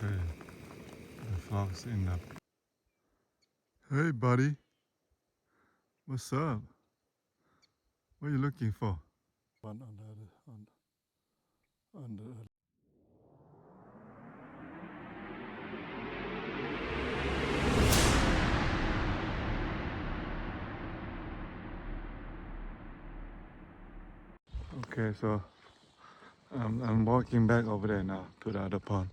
Okay, the fox in the... Hey buddy, what's up? What are you looking for? One on the other, on the other. Okay, so I'm walking back over there now to the other pond.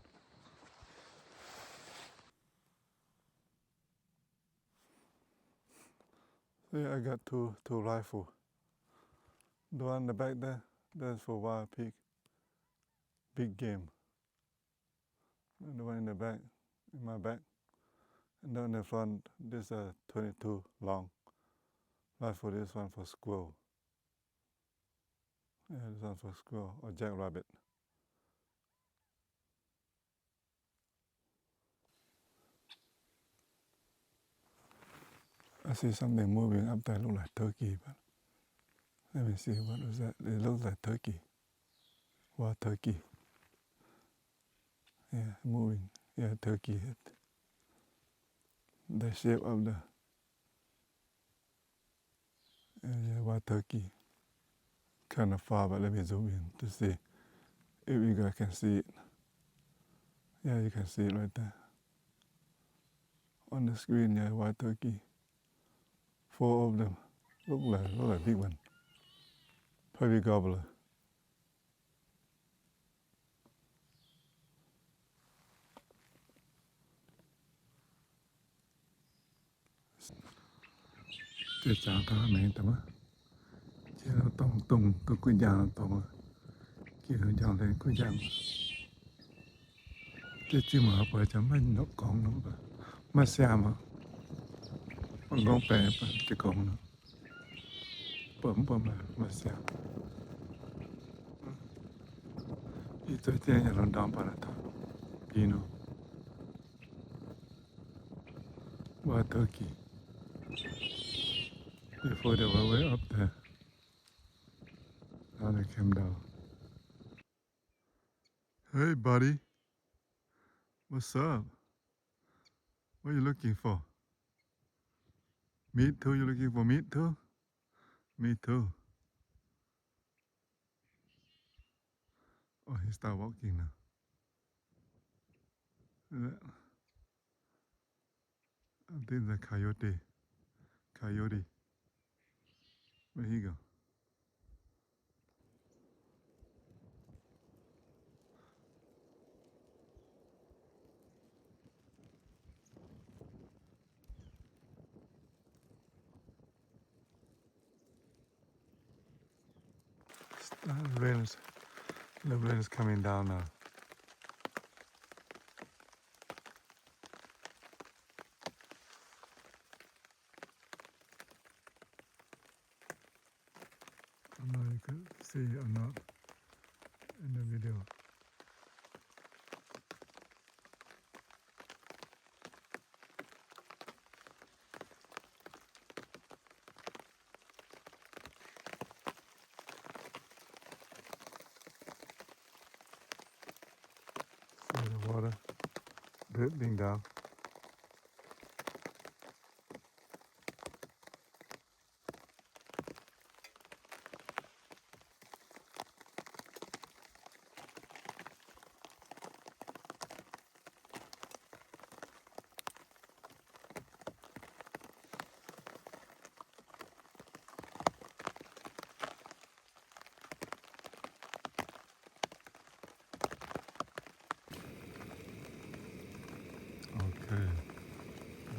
See, I got two rifles. The one in the back there, that's for wild pig, big game. And the one in the back, in my back. And then in the front, this is a 22 long rifle. This one for squirrel. Yeah, this one for squirrel or jackrabbit. I see something moving up there, look like turkey, but let me see, what was that? It looks like turkey, wild turkey. Yeah, moving, yeah, turkey head. The shape of the, yeah, wild turkey. Kind of far, but let me zoom in to see if you guys can see it. Yeah, you can see it right there. On the screen, yeah, wild turkey. 4 of them, look like big one. Probably gobbler. Chết chào ta mấy tầm á. Chỉ là tông tung tôi cứ giang tông kia giang lên cứ giang. Chết chứ mà bởi chấm mấy nó còn nó bà. Mà xa mà. Mà ngón bè bà chứ còn nó. Bấm là mà xa. Ý tôi tên là đòn bà là ta. You know. Wild turkey. Before they were way up there. Now they came down. Hey buddy. What's up? What are you looking for? Meat too? You looking for meat too? Me too. Oh, he started walking now. I think the coyote. Coyote. Where he go? The rain is coming down now. I don't know if you can see it or not in the video. See the water dripping down. Okay,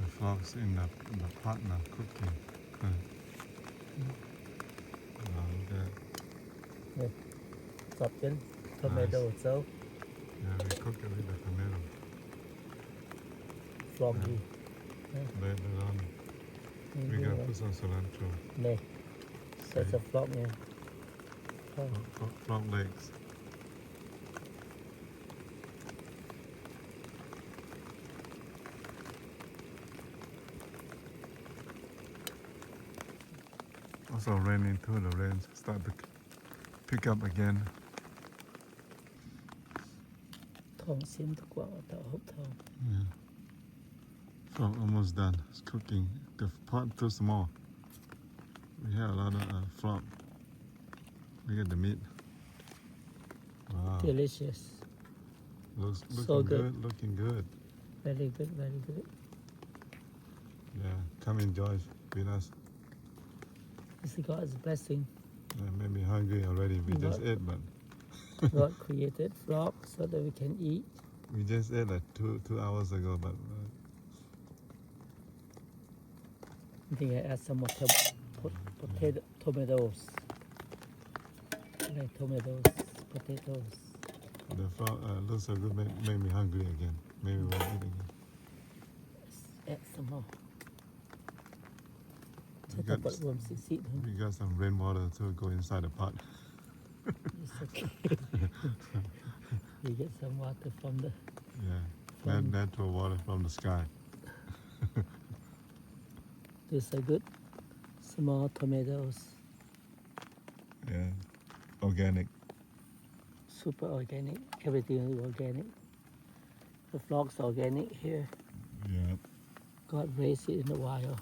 the fox in the pot now cooking. Good. Đây, sọt trên tomato so Yeah, we cook it with the tomato. froggy. Later on, we gotta put some cilantro. Này, that's a frog nha. Frog legs. Also raining too, the rain start to pick up again. Thong sim to quang at hop thong. Yeah. Frog almost done. It's cooking. The pot too small. We have a lot of frog. Look at the meat. Wow. Delicious. Looking So good. good. Looking good. Very good, very good. Yeah. Come enjoy with us. This is God's blessing. Yeah, made me hungry already. We just ate, but God created frog so that we can eat. we just ate like 2 hours ago. But I think I add some more tomatoes. Like tomatoes, potatoes. the frog looks so good. Made me hungry again. Maybe we'll eat again. Let's add some more. We We got some rainwater to go inside the pot. It's okay. We get some water from the. Yeah, natural water from the sky. These are good. Small tomatoes. Yeah, organic. Super organic. Everything is organic. The frog's organic here. Yeah. God raised it in the wild.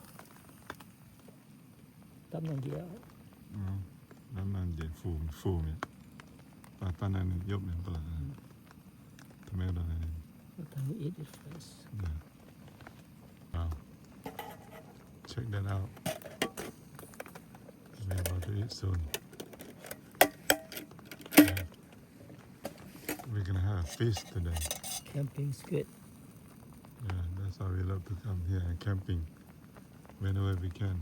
Tắm năng kia. Lắm là dễ phù miệng. Và ta nên giúp mình tờ tomato này. What time we eat it first? Yeah. Wow. Check that out. We're about to eat soon. Yeah. We're gonna have a feast today. Camping's good. Yeah, that's why we love to come here and camping whenever we can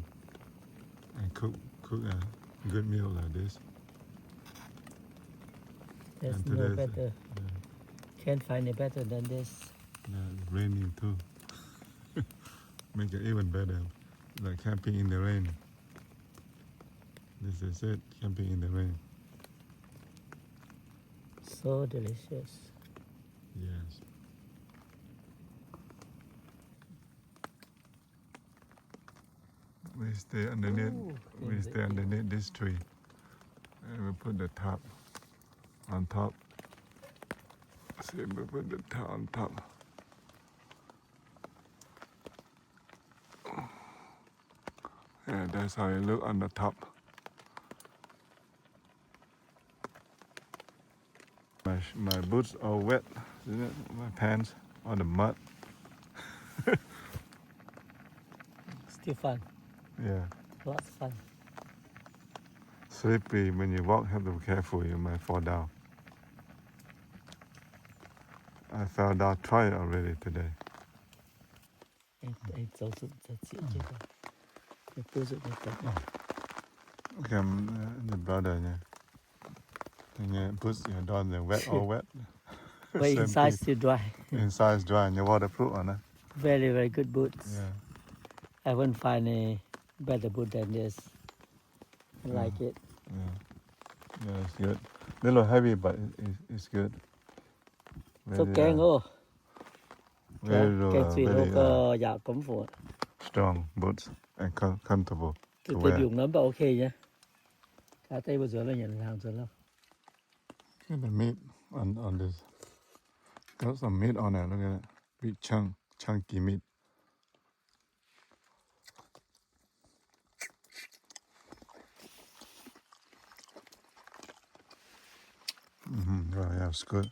and cook a good meal like this. There's And no today's, better. Can't find it better than this. Yeah, it's raining too. Make it even better, like camping in the rain. This is it, camping in the rain. So delicious. Yes. We stay underneath. We stay underneath this tree, and we put the top on top. See, we put the top on top. Yeah, that's how it look on the top. My boots are wet. Isn't it? My pants on the mud. Still fun. Yeah. Lots of fun. Slippery when you walk. Have to be careful. You might fall down. I fell down twice already today. It's also that's it. You put it like that. Okay, the brother. Yeah. And you put your down there wet all wet. But Same inside thing. still dry. Inside is dry and your waterproof on it. Very, very good boots. Yeah. I won't find a better boot than this. I like it. Yeah. Yeah, it's good. A little heavy, but it's good. So keng ô. Keng sweet very ô dạ cấm phụ. Strong boots and comfortable to Từ wear. dùng nó bảo ok nhá. Cả tay bao giờ là nhận hàng rồi lắm. Look at the meat on this. Got some meat on it. Look at it. Big chunky meat. Oh, yeah, it's good.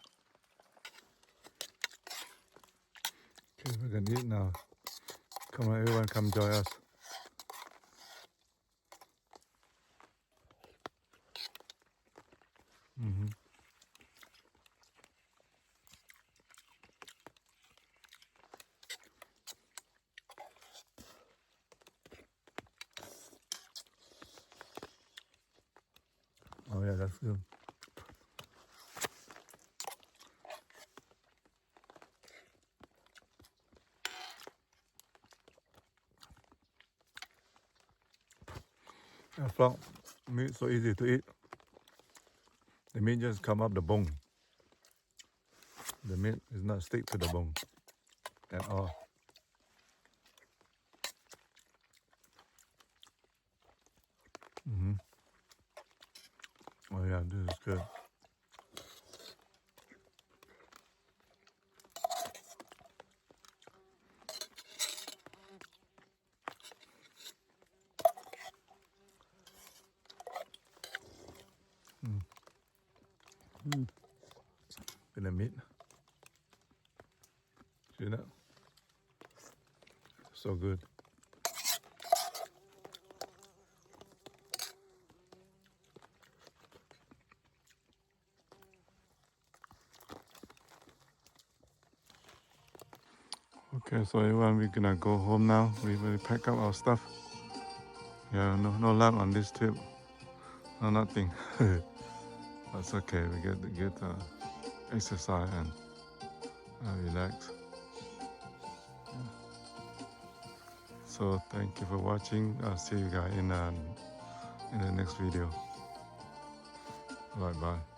Okay, we're gonna eat now. Come on, everyone, come join us. Oh yeah, that's good. Frog meat so easy to eat. The meat just come up the bone. The meat is not stick to the bone at all. Oh yeah, this is good. meat. See that? So good. Okay, so everyone, we're gonna go home now. We will pack up our stuff. Yeah, no luck on this trip. No, nothing. That's okay. We get exercise and relax. Yeah. So thank you for watching. I'll see you guys in the next video. Bye bye.